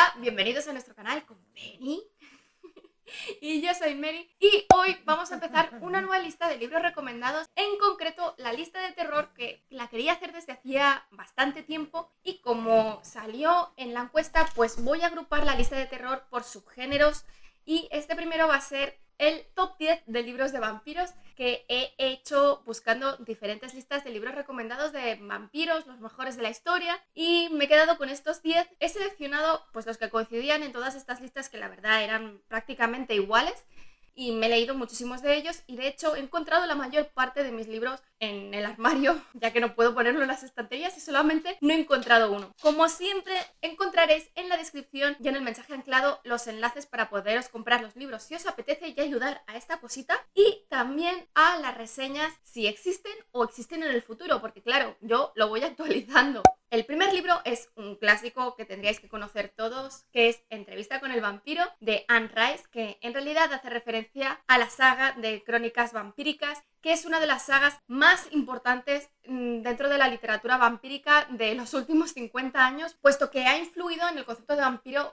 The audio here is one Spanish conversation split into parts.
Hola, bienvenidos a nuestro canal con Penny. Y yo soy Mary y hoy vamos a empezar una nueva lista de libros recomendados, en concreto la lista de terror que la quería hacer desde hacía bastante tiempo y como salió en la encuesta pues voy a agrupar la lista de terror por subgéneros y este primero va a ser el top 10 de libros de vampiros que he hecho buscando diferentes listas de libros recomendados de vampiros, los mejores de la historia, y me he quedado con estos 10. He seleccionado pues los que coincidían en todas estas listas, que la verdad eran prácticamente iguales, y me he leído muchísimos de ellos y de hecho he encontrado la mayor parte de mis libros en el armario, ya que no puedo ponerlo en las estanterías y solamente no he encontrado uno. Como siempre, encontraréis en la descripción y en el mensaje anclado los enlaces para poderos comprar los libros si os apetece y ayudar a esta cosita, y también a las reseñas si existen o existen en el futuro, porque claro, yo lo voy actualizando. El primer libro es un clásico que tendríais que conocer todos, que es Entrevista con el vampiro, de Anne Rice, que en realidad hace referencia a la saga de Crónicas Vampíricas, que es una de las sagas más importantes dentro de la literatura vampírica de los últimos 50 años, puesto que ha influido en el concepto de vampiro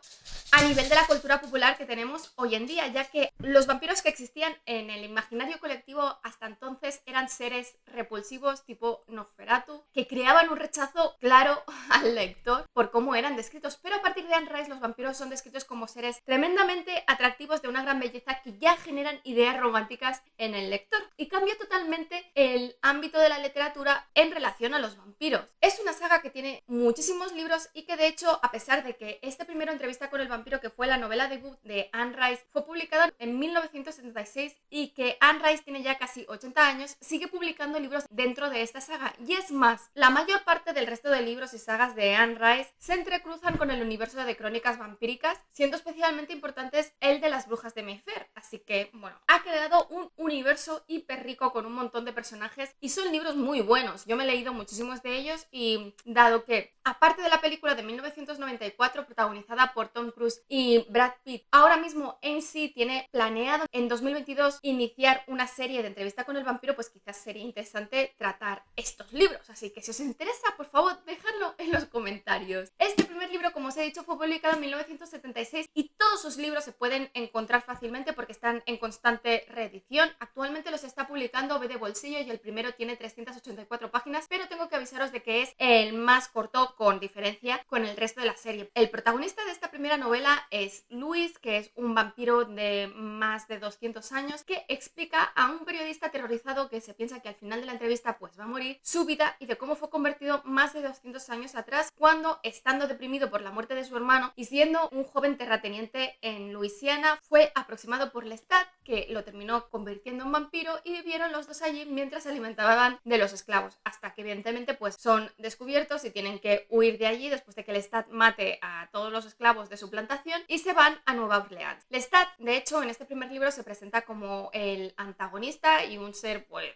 a nivel de la cultura popular que tenemos hoy en día, ya que los vampiros que existían en el imaginario colectivo hasta entonces eran seres repulsivos tipo Nosferatu, que creaban un rechazo claro al lector por cómo eran descritos, pero a partir de Anne Rice los vampiros son descritos como seres tremendamente atractivos de una gran belleza que ya generan ideas románticas en el lector, y cambió totalmente el ámbito de la literatura en relación a los vampiros. Es una saga que tiene muchísimos libros y que de hecho, a pesar de que este primero, Entrevista con el vampiro, que fue la novela debut de Anne Rice, fue publicada en 1976 y que Anne Rice tiene ya casi 80 años, sigue publicando libros dentro de esta saga. Y es más, la mayor parte del resto de libros y sagas de Anne Rice se entrecruzan con el universo de crónicas vampíricas, siendo especialmente importantes el de las brujas de Mayfair. Así que, bueno, ha creado un universo hiper rico con un montón de personajes y son libros muy buenos. Yo me he leído muchísimos de ellos y dado que, aparte de la película de 1994 protagonizada por Tom Cruise y Brad Pitt, ahora mismo AMC tiene planeado en 2022 iniciar una serie de Entrevista con el vampiro, pues quizás sería interesante tratar estos libros. Así que si os interesa, por favor, dejadlo en los comentarios. Este primer libro, como os he dicho, fue publicado en 1976 y todos sus libros se pueden encontrar fácilmente porque están en constante reedición. Actualmente los está publicando B de Bolsillo y el primero tiene 384 páginas, pero tengo que avisaros de que es el más corto con diferencia con el resto de la serie. El protagonista de esta primera novela es Luis, que es un vampiro de más de 200 años que explica a un periodista aterrorizado que se piensa que al final de la entrevista pues va a morir, su vida y de cómo fue convertido más de 200 años atrás, cuando, estando deprimido por la muerte de su hermano y siendo un joven terrateniente en Luisiana, fue aproximado por Lestat, que lo terminó convirtiendo en vampiro, y vivieron los dos allí mientras se alimentaban de los esclavos, hasta que evidentemente pues son descubiertos y tienen que huir de allí después de que Lestat mate a todos los esclavos de su plantación y se van a Nueva Orleans. Lestat, de hecho, en este primer libro se presenta como el antagonista y un ser pues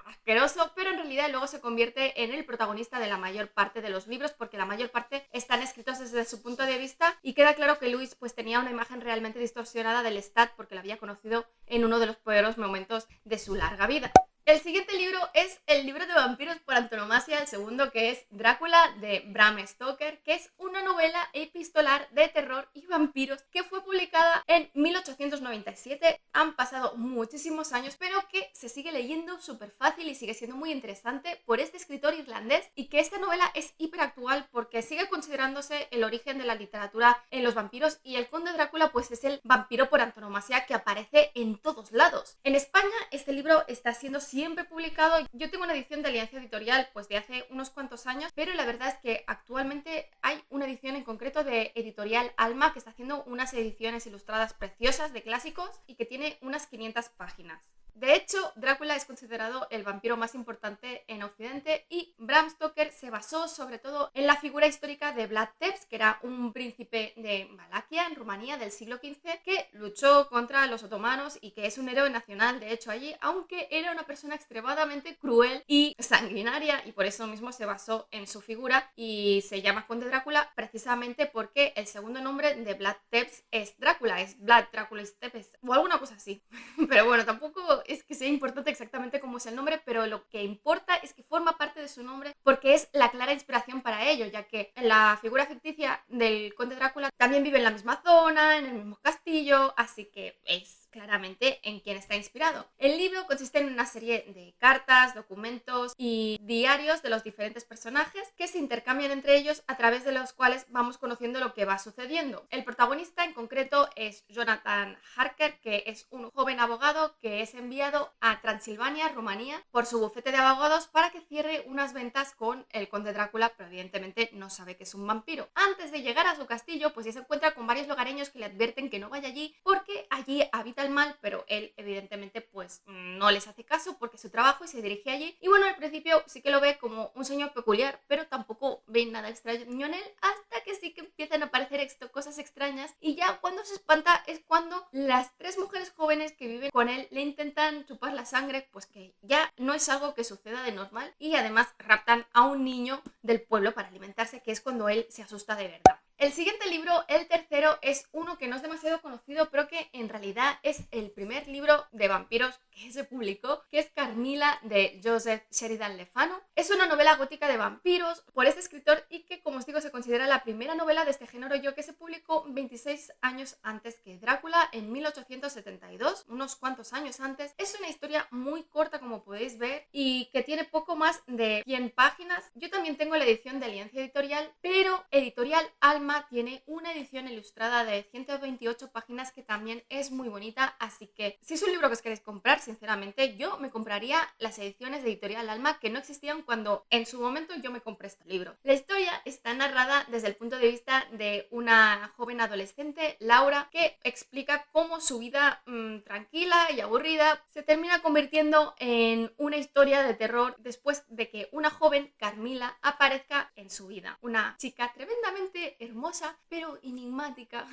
asqueroso, pero en realidad luego se convierte en el protagonista de la mayor parte de los libros, porque la mayor parte están escritos desde su punto de vista y queda claro que Luis pues tenía una imagen realmente distorsionada del Lestat porque la había conocido en uno de los peores momentos de su larga vida. El siguiente libro es el libro de vampiros por antonomasia, el segundo, que es Drácula, de Bram Stoker, que es una novela epistolar de terror y vampiros que fue publicada en 1897. Han pasado muchísimos años, pero que se sigue leyendo súper fácil y sigue siendo muy interesante por este escritor irlandés, y que esta novela es hiperactual porque sigue considerándose el origen de la literatura en los vampiros, y el conde Drácula pues es el vampiro por antonomasia que aparece en todos lados. En España este libro está siendo siempre publicado. Yo tengo una edición de Alianza Editorial pues de hace unos cuantos años, pero la verdad es que actualmente hay una edición en concreto de Editorial Alma que está haciendo unas ediciones ilustradas preciosas de clásicos y que tiene unas 500 páginas. De hecho, Drácula es considerado el vampiro más importante en Occidente y Bram Stoker se basó sobre todo en la figura histórica de Vlad Tepes, que era un príncipe de Valaquia, en Rumanía, del siglo XV, que luchó contra los otomanos y que es un héroe nacional, de hecho, allí, aunque era una persona extremadamente cruel y sanguinaria, y por eso mismo se basó en su figura y se llama Conde Drácula precisamente porque el segundo nombre de Vlad Tepes es Drácula, es Vlad Drácula Tepes o alguna cosa así. Pero bueno, tampoco es que sea importante exactamente cómo es el nombre, pero lo que importa es que forma parte de su nombre porque es la clara inspiración para ello, ya que la figura ficticia del conde Drácula también vive en la misma zona, en el mismo castillo, así que es claramente en quien está inspirado. El libro consiste en una serie de cartas, documentos y diarios de los diferentes personajes que se intercambian entre ellos, a través de los cuales vamos conociendo lo que va sucediendo. El protagonista en concreto es Jonathan Harker, que es un joven abogado que es enviado a Transilvania, Rumanía, por su bufete de abogados para que cierre unas ventas con el conde Drácula, pero evidentemente no sabe que es un vampiro. Antes de llegar a su castillo, pues ya se encuentra con varios lugareños que le advierten que no vaya allí porque allí habita el mal, pero él evidentemente pues no les hace caso porque es su trabajo y se dirige allí. Y bueno, al principio sí que lo ve como un señor peculiar, pero tampoco ve nada extraño en él, hasta que sí que empiezan a aparecer cosas extrañas, y ya cuando se espanta es cuando las tres mujeres jóvenes que viven con él le intentan chupar la sangre, pues que ya no es algo que suceda de normal, y además raptan a un niño del pueblo para alimentarse, que es cuando él se asusta de verdad. El siguiente libro, el tercero, es uno que no es demasiado conocido, pero que en realidad es el primer libro de vampiros que se publicó, que es Carmilla, de Joseph Sheridan Le Fanu. Es una novela gótica de vampiros por este escritor y que, como os digo, se considera la primera novela de este género, que se publicó 26 años antes que Drácula, en 1872, unos cuantos años antes. Es una historia muy corta, como podéis ver, y que tiene poco más de 100 páginas. Yo también tengo la edición de Alianza Editorial, pero Editorial Alma tiene una edición ilustrada de 128 páginas que también es muy bonita, así que si es un libro que os queréis comprar, sinceramente yo me compraría las ediciones de Editorial Alma, que no existían cuando en su momento yo me compré este libro. La historia está narrada desde el punto de vista de una joven adolescente, Laura, que explica cómo su vida tranquila y aburrida se termina convirtiendo en una historia de terror después de que una joven, Carmilla, aparezca en su vida. Una chica tremendamente hermosa, pero enigmática.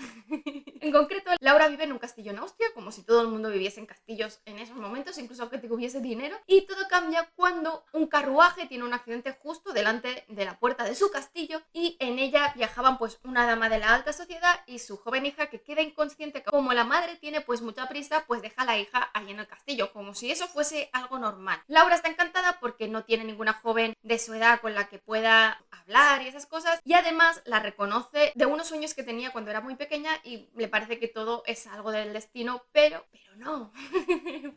En concreto, Laura vive en un castillo en Austria, como si todo el mundo viviese en castillos en esos momentos, incluso aunque tuviese dinero, y todo cambia cuando un carruaje tiene un accidente justo delante de la puerta de su castillo, y en ella viajaban pues una dama de la alta sociedad y su joven hija, que queda inconsciente. Como la madre tiene pues mucha prisa, pues deja a la hija allí en el castillo, como si eso fuese algo normal. Laura está encantada porque no tiene ninguna joven de su edad con la que pueda hablar y esas cosas, y además la reconoce de unos sueños que tenía cuando era muy pequeña y le parece que todo es algo del destino, pero no,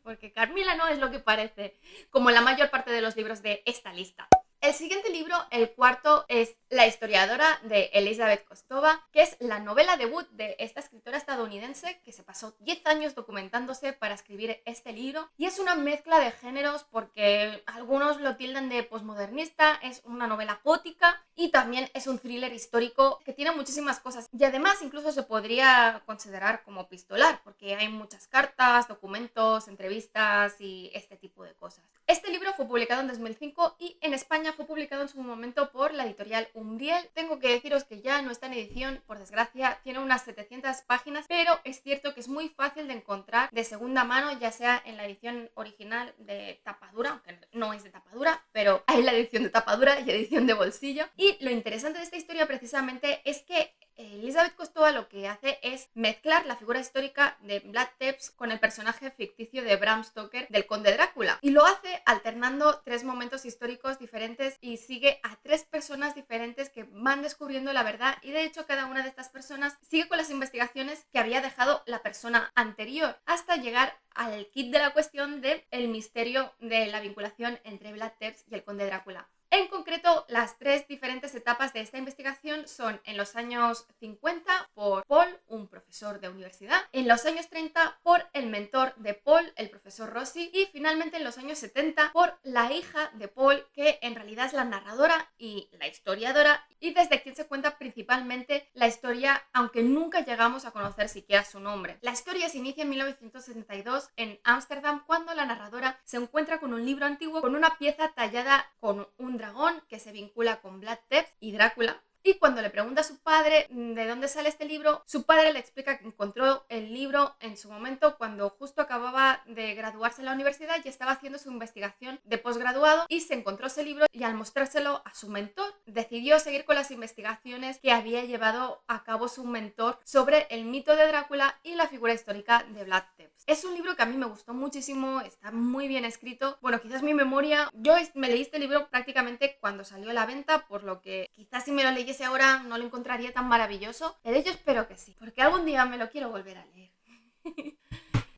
porque Carmilla no es lo que parece, como la mayor parte de los libros de esta lista. El siguiente libro, el cuarto, es La historiadora, de Elizabeth Kostova, que es la novela debut de esta escritora estadounidense que se pasó 10 años documentándose para escribir este libro, y es una mezcla de géneros porque algunos lo tildan de posmodernista, es una novela gótica y también es un thriller histórico que tiene muchísimas cosas, y además incluso se podría considerar como epistolar porque hay muchas cartas, documentos, entrevistas y este tipo de cosas. Este libro fue publicado en 2005 y en España fue publicado en su momento por la editorial Umbriel. Tengo que deciros que ya no está en edición, por desgracia, tiene unas 700 páginas, pero es cierto que es muy fácil de encontrar de segunda mano, ya sea en la edición original de tapadura, aunque no es de tapadura, pero hay la edición de tapadura y edición de bolsillo. Y lo interesante de esta historia precisamente es que Elizabeth Kostova lo que hace es mezclar la figura histórica de Vlad Tepes con el personaje ficticio de Bram Stoker del conde Drácula, y lo hace alternando tres momentos históricos diferentes y sigue a tres personas diferentes que van descubriendo la verdad, y de hecho cada una de estas personas sigue con las investigaciones que había dejado la persona anterior hasta llegar al kit de la cuestión del misterio de la vinculación entre Vlad Tepes y el conde Drácula. En concreto, las tres diferentes etapas de esta investigación son en los años 50 por Paul, un profesor de universidad, en los años 30 por el mentor de Paul, el profesor Rossi, y finalmente en los años 70 por la hija de Paul, que en realidad es la narradora y la historiadora, y desde quien se cuenta principalmente la historia, aunque nunca llegamos a conocer siquiera su nombre. La historia se inicia en 1972 en Ámsterdam, cuando la narradora se encuentra con un libro antiguo con una pieza tallada con un dragón que se vincula con Vlad Tepes y Drácula, y cuando le pregunta a su padre de dónde sale este libro, su padre le explica que encontró el libro en su momento cuando justo acababa de graduarse en la universidad y estaba haciendo su investigación de posgraduado y se encontró ese libro y al mostrárselo a su mentor decidió seguir con las investigaciones que había llevado a cabo su mentor sobre el mito de Drácula y la figura histórica de Vlad Tepes. Es un libro que a mí me gustó muchísimo, está muy bien escrito. Bueno, quizás mi memoria, yo me leí este libro prácticamente cuando salió a la venta, por lo que quizás si me lo leyese ahora no lo encontraría tan maravilloso, pero yo espero que sí, porque algún día me lo quiero volver a leer.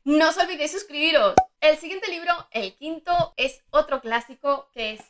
No os olvidéis suscribiros. El siguiente libro, el quinto, es otro clásico que es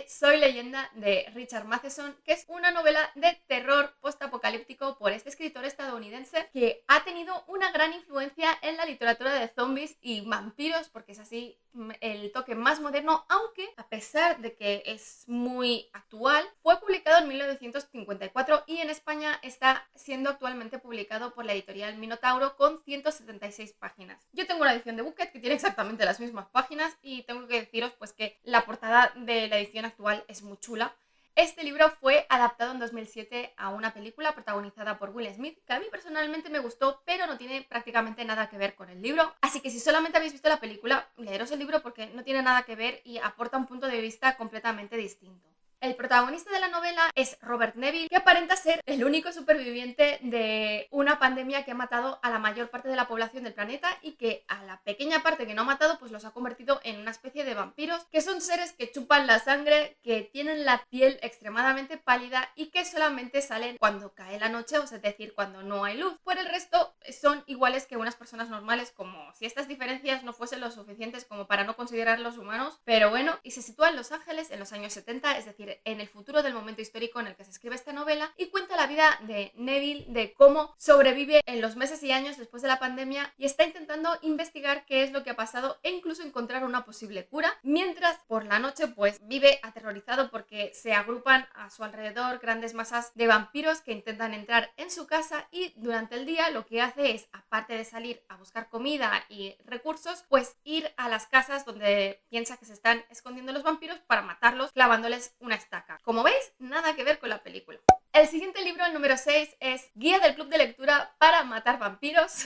Soy leyenda de Richard Matheson, que es una novela de terror postapocalíptico por este escritor estadounidense que ha tenido una gran influencia en la literatura de zombies y vampiros, porque es así el toque más moderno, aunque a pesar de que es muy actual, fue publicado en 1954 y en España está siendo actualmente publicado por la editorial Minotauro con 176 páginas. Yo tengo una edición de Booklet que tiene exactamente las mismas páginas y tengo que deciros pues que la portada de la edición actual es muy chula. Este libro fue adaptado en 2007 a una película protagonizada por Will Smith, que a mí personalmente me gustó, pero no tiene prácticamente nada que ver con el libro. Así que si solamente habéis visto la película, leeros el libro porque no tiene nada que ver y aporta un punto de vista completamente distinto. El protagonista de la novela es Robert Neville, que aparenta ser el único superviviente de una pandemia que ha matado a la mayor parte de la población del planeta y que a la pequeña parte que no ha matado pues los ha convertido en una especie de vampiros, que son seres que chupan la sangre, que tienen la piel extremadamente pálida y que solamente salen cuando cae la noche, o sea, es decir, cuando no hay luz. Por el resto son iguales que unas personas normales, como si estas diferencias no fuesen lo suficientes como para no considerarlos humanos, pero bueno, y se sitúa en Los Ángeles en los años 70, es decir, en el futuro del momento histórico en el que se escribe esta novela, y cuenta la vida de Neville, de cómo sobrevive en los meses y años después de la pandemia y está intentando investigar qué es lo que ha pasado e incluso encontrar una posible cura, mientras por la noche pues vive aterrorizado porque se agrupan a su alrededor grandes masas de vampiros que intentan entrar en su casa y durante el día lo que hace es, aparte de salir a buscar comida y recursos, pues ir a las casas donde piensa que se están escondiendo los vampiros para matarlos clavándoles una estaca. Como veis, nada que ver con la película. El siguiente libro, el número 6, es Guía del Club de Lectura para Matar Vampiros,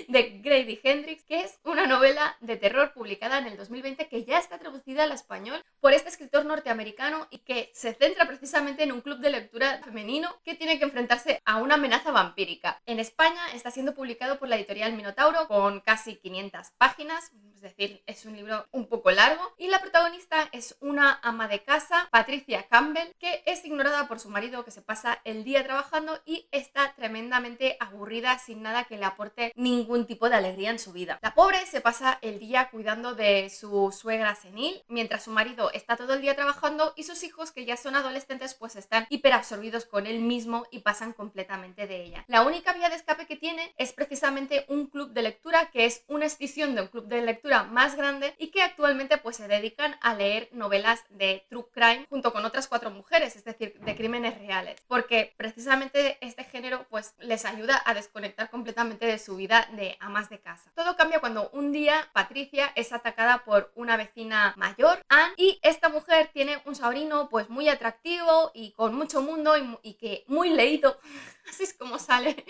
de Grady Hendrix, que es una novela de terror publicada en el 2020 que ya está traducida al español por este escritor norteamericano y que se centra precisamente en un club de lectura femenino que tiene que enfrentarse a una amenaza vampírica. En España está siendo publicado por la editorial Minotauro con casi 500 páginas, es decir, es un libro un poco largo, y la protagonista es una ama de casa, Patricia Campbell, que es ignorada por su marido, que se pasa el día trabajando y está tremendamente aburrida sin nada que le aporte ningún tipo de alegría en su vida. La pobre se pasa el día cuidando de su suegra senil, mientras su marido está todo el día trabajando y sus hijos, que ya son adolescentes, pues están hiperabsorbidos con él mismo y pasan completamente de ella. La única vía de escape que tiene es precisamente un club de lectura, que es una escisión de un club de lectura más grande y que actualmente pues se dedican a leer novelas de true crime junto con otras 4 mujeres, es decir, de crímenes reales, porque precisamente este género pues les ayuda a desconectar completamente de su vida de amas de casa. Todo cambia cuando un día Patricia es atacada por una vecina mayor, Anne, y esta mujer tiene un sobrino pues muy atractivo y con mucho mundo y que muy leído, así es como sale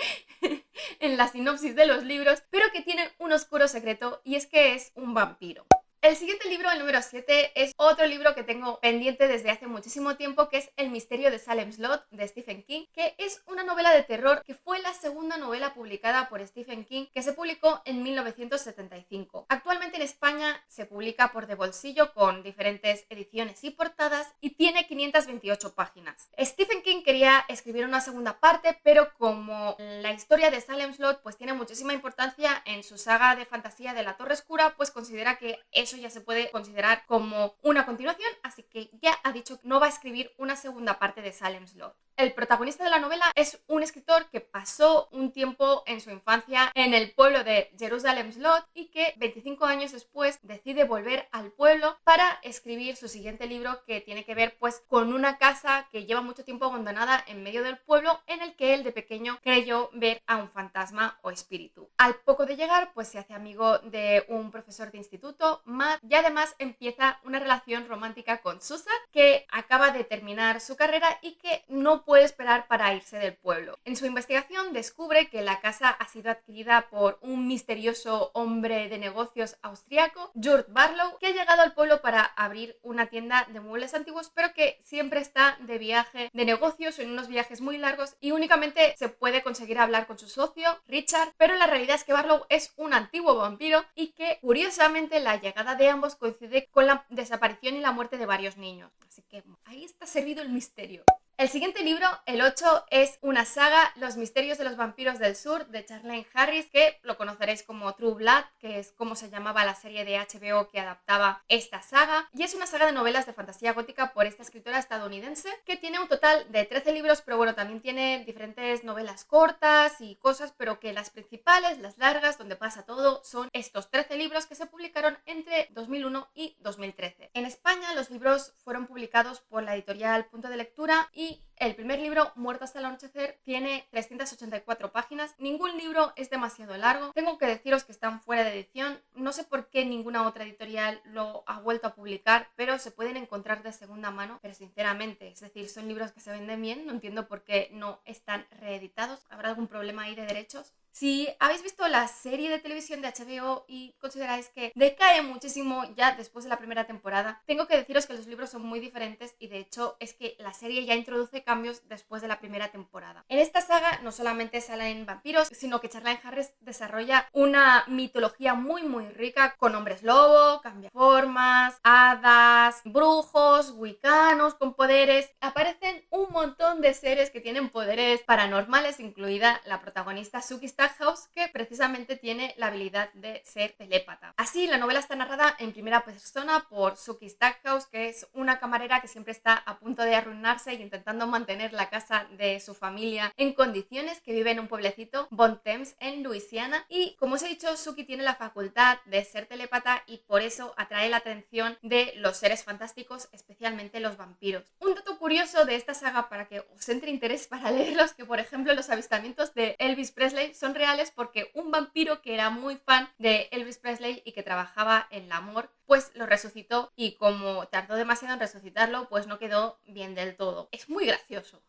en la sinopsis de los libros, pero que tiene un oscuro secreto y es que es un vampiro. El siguiente libro, el número 7, es otro libro que tengo pendiente desde hace muchísimo tiempo, que es El misterio de Salem Slot, de Stephen King, que es una novela de terror que fue la segunda novela publicada por Stephen King, que se publicó en 1975. Actualmente en España se publica por De Bolsillo con diferentes ediciones y portadas y tiene 528 páginas. Stephen King quería escribir una segunda parte, pero como la historia de Salem Slot pues tiene muchísima importancia en su saga de fantasía de La Torre Oscura, pues considera que eso ya se puede considerar como una continuación, así que ya ha dicho que no va a escribir una segunda parte de Salem Slot. El protagonista de la novela es un escritor que pasó un tiempo en su infancia en el pueblo de Jerusalem Slot y que 25 años después decide volver al pueblo para escribir su siguiente libro, que tiene que ver pues con una casa que lleva mucho tiempo abandonada en medio del pueblo, en el que él de pequeño creyó ver a un fantasma o espíritu. Al poco de llegar pues se hace amigo de un profesor de instituto, Matt, y además empieza una relación romántica con Susan, que acaba de terminar su carrera y que no no puede esperar para irse del pueblo. En su investigación descubre que la casa ha sido adquirida por un misterioso hombre de negocios austriaco, Jurt Barlow, que ha llegado al pueblo para abrir una tienda de muebles antiguos, pero que siempre está de viaje de negocios o en unos viajes muy largos y únicamente se puede conseguir hablar con su socio, Richard, pero la realidad es que Barlow es un antiguo vampiro y que curiosamente la llegada de ambos coincide con la desaparición y la muerte de varios niños. Así que ahí está servido el misterio. El siguiente libro, el 8, es una saga, Los misterios de los vampiros del sur, de Charlaine Harris, que lo conoceréis como True Blood, que es como se llamaba la serie de HBO que adaptaba esta saga, y es una saga de novelas de fantasía gótica por esta escritora estadounidense, que tiene un total de 13 libros, pero bueno, también tiene diferentes novelas cortas y cosas, pero que las principales, las largas, donde pasa todo, son estos 13 libros que se publicaron entre 2001 y 2013. En España los libros fueron publicados por la editorial Punto de Lectura y el primer libro, Muerto hasta el anochecer, tiene 384 páginas. Ningún libro es demasiado largo. Tengo que deciros que están fuera de edición. No sé por qué ninguna otra editorial lo ha vuelto a publicar, pero se pueden encontrar de segunda mano. Pero sinceramente, es decir, son libros que se venden bien. No entiendo por qué no están reeditados. ¿Habrá algún problema ahí de derechos? Si habéis visto la serie de televisión de HBO y consideráis que decae muchísimo ya después de la primera temporada, tengo que deciros que los libros son muy diferentes y de hecho es que la serie ya introduce cambios después de la primera temporada. En esta saga no solamente salen vampiros, sino que Charlaine Harris desarrolla una mitología muy rica con hombres lobo, cambiaformas, hadas, brujos, wicanos con poderes. Aparecen un montón de seres que tienen poderes paranormales, incluida la protagonista Sookie Stackhouse, que precisamente tiene la habilidad de ser telépata. Así, la novela está narrada en primera persona por Sookie Stackhouse, que es una camarera que siempre está a punto de arruinarse y intentando mantener la casa de su familia en condiciones, que vive en un pueblecito, Bon Thames, en Luisiana. Y como os he dicho, Sookie tiene la facultad de ser telépata y por eso atrae la atención de los seres fantásticos, especialmente los vampiros. Un dato curioso de esta saga, para que os entre interés para leerlos, que por ejemplo los avistamientos de Elvis Presley son reales porque un vampiro que era muy fan de Elvis Presley y que trabajaba en la morgue, pues lo resucitó y como tardó demasiado en resucitarlo, pues no quedó bien del todo. Es muy gracioso.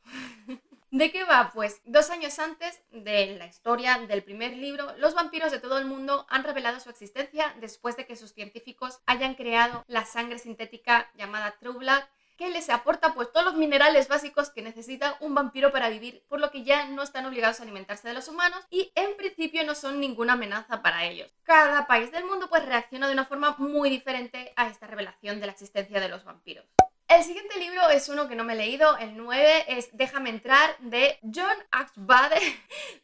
¿De qué va? Pues 2 años antes de la historia del primer libro, los vampiros de todo el mundo han revelado su existencia después de que sus científicos hayan creado la sangre sintética llamada True Blood, que les aporta pues todos los minerales básicos que necesita un vampiro para vivir, por lo que ya no están obligados a alimentarse de los humanos y en principio no son ninguna amenaza para ellos. Cada país del mundo pues reacciona de una forma muy diferente a esta revelación de la existencia de los vampiros. El siguiente libro es uno que no me he leído, el 9 es Déjame entrar, de John Axbade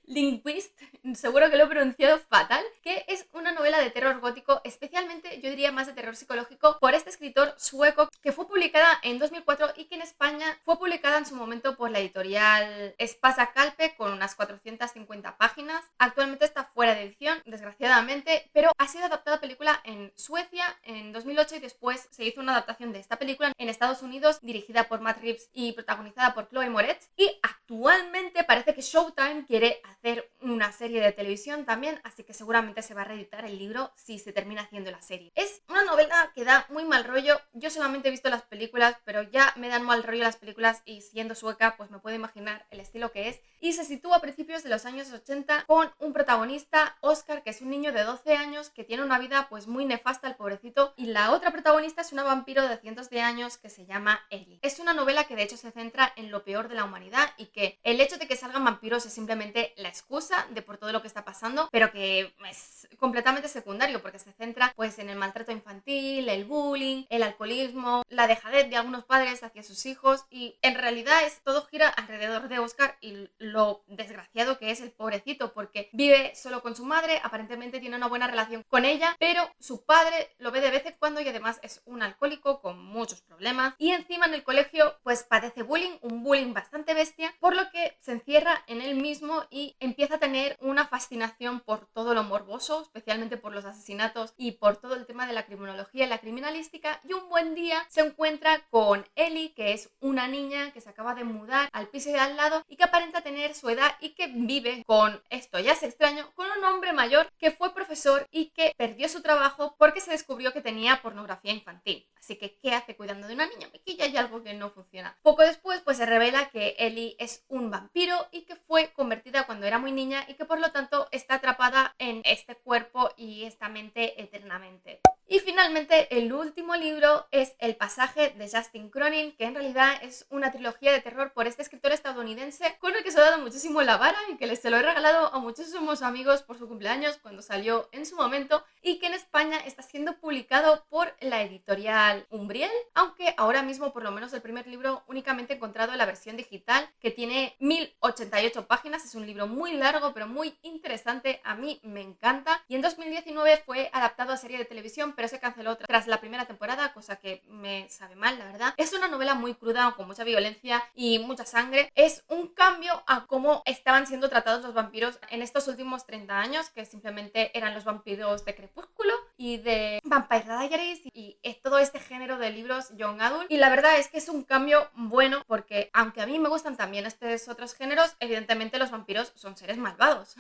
Lindqvist, seguro que lo he pronunciado fatal, que es una novela de terror gótico, especialmente yo diría más de terror psicológico, por este escritor sueco, que fue publicada en 2004 y que en España fue publicada en su momento por la editorial Espasa Calpe con unas 450 páginas. Actualmente está fuera de edición, desgraciadamente, pero ha sido adaptada a película en Suecia en 2008 y después se hizo una adaptación de esta película en Estados Unidos, dirigida por Matt Reeves y protagonizada por Chloe Moretz, y actualmente parece que Showtime quiere hacer una serie de televisión también, así que seguramente se va a reeditar el libro si se termina haciendo la serie. Es una novela que da muy mal rollo. Yo solamente he visto las películas, pero ya me dan mal rollo las películas y siendo sueca pues me puedo imaginar el estilo que es, y se sitúa a principios de los años 80 con un protagonista, Oscar, que es un niño de 12 años que tiene una vida pues muy nefasta, el pobrecito, y la otra protagonista es una vampiro de cientos de años que se llama Ellie. Es una novela que de hecho se centra en lo peor de la humanidad y que el hecho de que salgan vampiros es simplemente la excusa de por todo lo que está pasando, pero que es completamente secundario porque se centra pues en el maltrato infantil, el bullying, el alcoholismo, la dejadez de algunos padres hacia sus hijos, y en realidad todo gira alrededor de Oscar y lo desgraciado que es el pobrecito, porque vive solo con su madre, aparentemente tiene una buena relación con ella, pero su padre lo ve de vez en cuando y además es un alcohólico con muchos problemas, y encima en el colegio pues padece bullying, un bullying bastante bestia, por lo que se encierra en él mismo y empieza a tener una fascinación por todo lo morboso, especialmente por los asesinatos y por todo el tema de la criminología y la criminalística, y un buen día se encuentra con Ellie, que es una niña que se acaba de mudar al piso de al lado y que aparenta tener su edad y que vive con, esto ya es extraño, con un hombre mayor que fue profesor y que perdió su trabajo porque se descubrió que tenía pornografía infantil. Así que, ¿qué hace cuidando de una niña pequeña? Hay algo que no funciona. Poco después, pues se revela que Ellie es un vampiro y que fue convertida cuando era muy niña y que por lo tanto está atrapada en este cuerpo y esta mente eternamente. Y finalmente el último libro es El pasaje de Justin Cronin, que en realidad es una trilogía de terror por este escritor estadounidense con el que se ha dado muchísimo la vara y que se lo he regalado a muchísimos amigos por su cumpleaños cuando salió en su momento, y que en España está siendo publicado por la editorial Umbriel, aunque ahora mismo por lo menos el primer libro únicamente he encontrado la versión digital, que tiene 1088 páginas, es un libro muy largo pero muy interesante, a mí me encanta, y en 2019 fue adaptado a serie de televisión pero se canceló tras la primera temporada, cosa que me sabe mal, la verdad. Es una novela muy cruda, con mucha violencia y mucha sangre. Es un cambio a cómo estaban siendo tratados los vampiros en estos últimos 30 años, que simplemente eran los vampiros de Crepúsculo y de Vampire Diaries y todo este género de libros young adult. Y la verdad es que es un cambio bueno porque, aunque a mí me gustan también estos otros géneros, evidentemente los vampiros son seres malvados.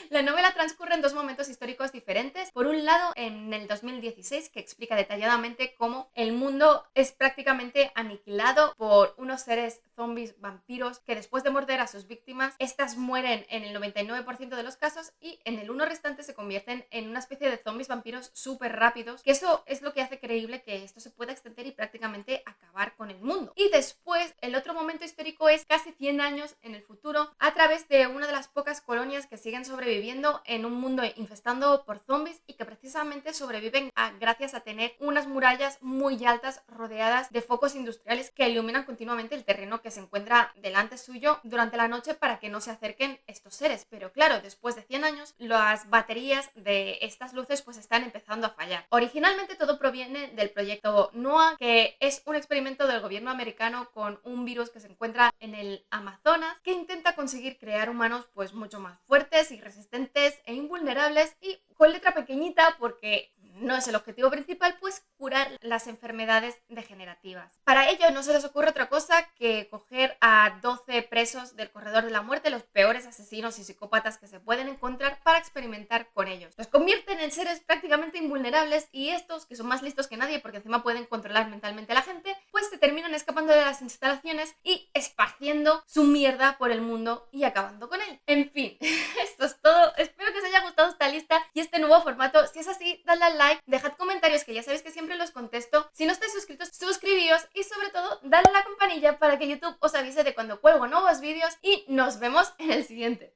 La novela transcurre en dos momentos históricos diferentes. Por un lado, en el 2016, que explica detalladamente cómo el mundo es prácticamente aniquilado por unos seres zombies vampiros que después de morder a sus víctimas, estas mueren en el 99% de los casos y en el 1 restante se convierten en una especie de zombies vampiros súper rápidos, que eso es lo que hace creíble que esto se pueda extender y prácticamente acabar con el mundo. Y después, el otro momento histórico es casi 100 años en el futuro, a través de una de las pocas colonias que siguen sobreviviendo en un mundo infestado por zombies y que precisamente sobreviven gracias a tener unas murallas muy altas rodeadas de focos industriales que iluminan continuamente el terreno que se encuentra delante suyo durante la noche para que no se acerquen estos seres. Pero claro, después de 100 años, las baterías de estas luces pues están empezando a fallar. Originalmente todo proviene del proyecto NOAA, que es un experimento del gobierno americano con un virus que se encuentra en el Amazonas, que intenta conseguir crear humanos pues mucho más fuertes y resistentes e invulnerables, y con letra pequeñita porque no es el objetivo principal, pues curar las enfermedades degenerativas. Para ello no se les ocurre otra cosa que coger a 12 presos del corredor de la muerte, los peores asesinos y psicópatas que se pueden encontrar, para experimentar con ellos. Los convierten en seres prácticamente invulnerables y estos, que son más listos que nadie porque encima pueden controlar mentalmente a la gente, pues se terminan escapando de las instalaciones y esparciendo su mierda por el mundo y acabando con él. En fin, esto es todo. Espero que os haya gustado esta lista y este nuevo formato. Si es así, dadle al like, dejad comentarios que ya sabéis que siempre los contesto. Si no estáis suscritos, suscribíos y sobre todo, dadle a la campanilla para que YouTube os avise de cuando cuelgo nuevos vídeos y nos vemos en el siguiente.